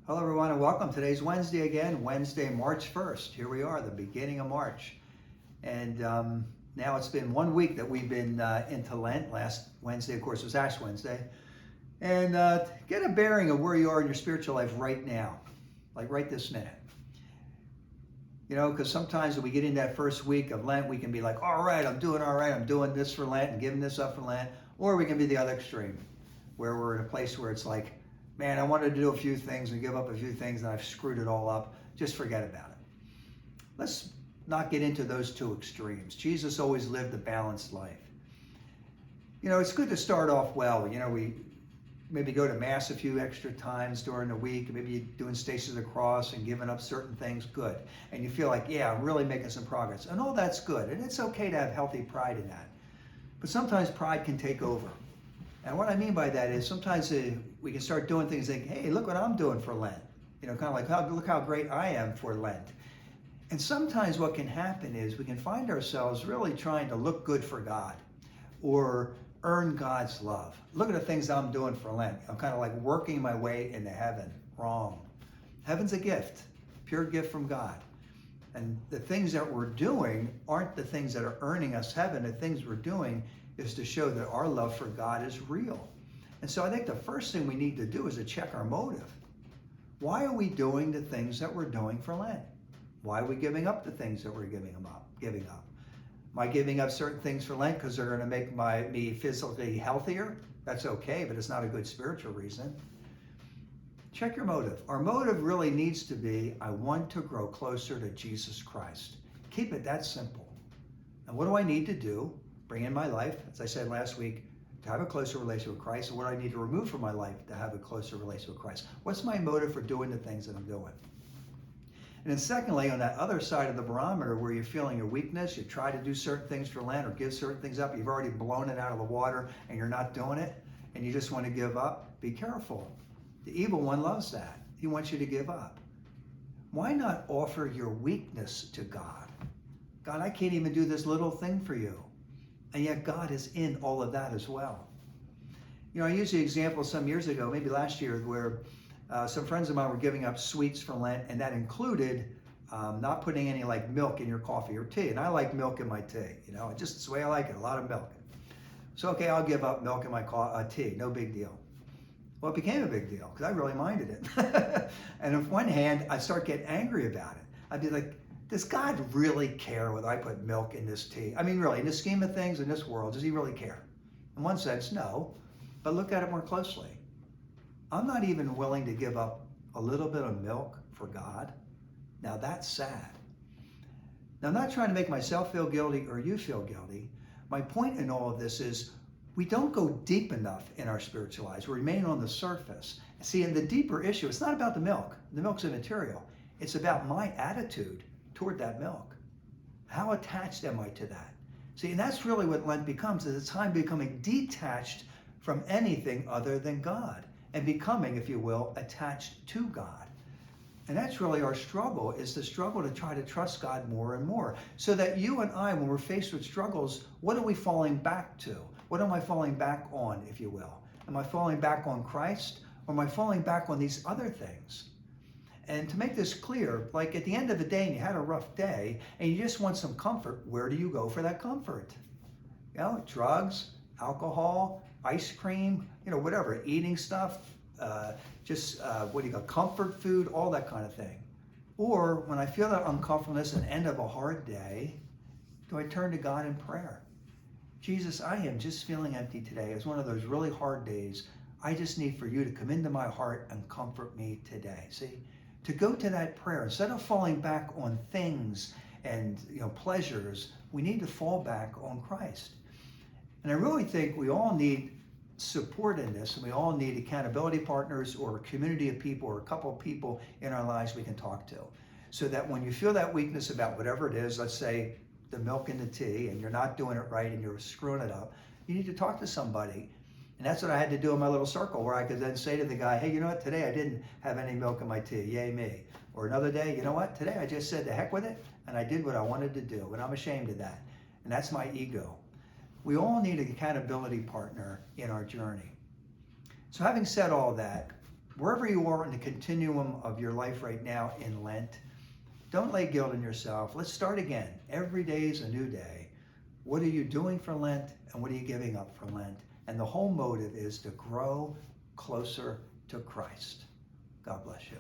Hello, everyone, and welcome. Today's Wednesday again, Wednesday, March 1st. Here we are, the beginning of March. And now it's been 1 week that we've been into Lent. Last Wednesday, of course, was Ash Wednesday. And get a bearing of where you are in your spiritual life right now, like right this minute. You know, because sometimes when we get in that first week of Lent, we can be like, all right, I'm doing all right. I'm doing this for Lent and giving this up for Lent. Or we can be the other extreme, where we're in a place where it's like, man, I wanted to do a few things and give up a few things and I've screwed it all up. Just forget about it. Let's not get into those two extremes. Jesus always lived a balanced life. You know, it's good to start off well. You know, we maybe go to Mass a few extra times during the week, maybe you're doing Stations of the Cross and giving up certain things, good. And you feel like, yeah, I'm really making some progress. And all that's good. And it's okay to have healthy pride in that. But sometimes pride can take over. And what I mean by that is sometimes we can start doing things like, hey, look what I'm doing for Lent. You know, kind of like, look how great I am for Lent. And sometimes what can happen is we can find ourselves really trying to look good for God or earn God's love. Look at the things I'm doing for Lent. I'm kind of like working my way into heaven. Wrong. Heaven's a gift, pure gift from God. And the things that we're doing aren't the things that are earning us heaven. The things we're doing is to show that our love for God is real. And so I think the first thing we need to do is to check our motive. Why are we doing the things that we're doing for Lent? Why are we giving up the things that we're giving up? Am I giving up certain things for Lent because they're going to make me physically healthier? That's okay, but it's not a good spiritual reason. Check your motive. Our motive really needs to be, I want to grow closer to Jesus Christ. Keep it that simple. And what do I need to do? Bring in my life, as I said last week, to have a closer relationship with Christ, and what I need to remove from my life to have a closer relationship with Christ. What's my motive for doing the things that I'm doing? And then secondly, on that other side of the barometer where you're feeling your weakness, you try to do certain things for Lent or give certain things up, you've already blown it out of the water and you're not doing it, and you just want to give up, be careful. The evil one loves that. He wants you to give up. Why not offer your weakness to God? God, I can't even do this little thing for you. And yet God is in all of that as well. You know, I used the example some years ago, maybe last year, where some friends of mine were giving up sweets for Lent, and that included not putting any like milk in your coffee or tea. And I like milk in my tea, you know, just it's the way I like it, a lot of milk. So, okay, I'll give up milk in my tea, no big deal. Well, it became a big deal because I really minded it. And on one hand, I start getting angry about it. I'd be like, does God really care whether I put milk in this tea? I mean, really, in the scheme of things in this world, does he really care? In one sense, no. But look at it more closely. I'm not even willing to give up a little bit of milk for God. Now that's sad. Now, I'm not trying to make myself feel guilty or you feel guilty. My point in all of this is we don't go deep enough in our spiritual lives. We remain on the surface. See, in the deeper issue, it's not about the milk. The milk's immaterial. It's about my attitude toward that milk. How attached am I to that? See, and that's really what Lent becomes, is a time becoming detached from anything other than God and becoming, if you will, attached to God. And that's really our struggle, is the struggle to try to trust God more and more, so that you and I, when we're faced with struggles, what are we falling back to? What am I falling back on, if you will? Am I falling back on Christ, or am I falling back on these other things? And to make this clear, like at the end of the day and you had a rough day and you just want some comfort, where do you go for that comfort? You know, drugs, alcohol, ice cream, you know, whatever, eating stuff, comfort food, all that kind of thing. Or when I feel that uncomfortableness at the end of a hard day, do I turn to God in prayer? Jesus, I am just feeling empty today. It's one of those really hard days. I just need for you to come into my heart and comfort me today. See? To go to that prayer, instead of falling back on things and pleasures, we need to fall back on Christ. And I really think we all need support in this, and we all need accountability partners or a community of people or a couple of people in our lives we can talk to. So that when you feel that weakness about whatever it is, let's say the milk in the tea, and you're not doing it right and you're screwing it up, you need to talk to somebody. And that's what I had to do in my little circle, where I could then say to the guy, hey, you know what, today I didn't have any milk in my tea, yay me. Or another day, you know what, today I just said the heck with it, and I did what I wanted to do, and I'm ashamed of that. And that's my ego. We all need an accountability partner in our journey. So having said all that, wherever you are in the continuum of your life right now in Lent, don't lay guilt on yourself. Let's start again. Every day is a new day. What are you doing for Lent and what are you giving up for Lent? And the whole motive is to grow closer to Christ. God bless you.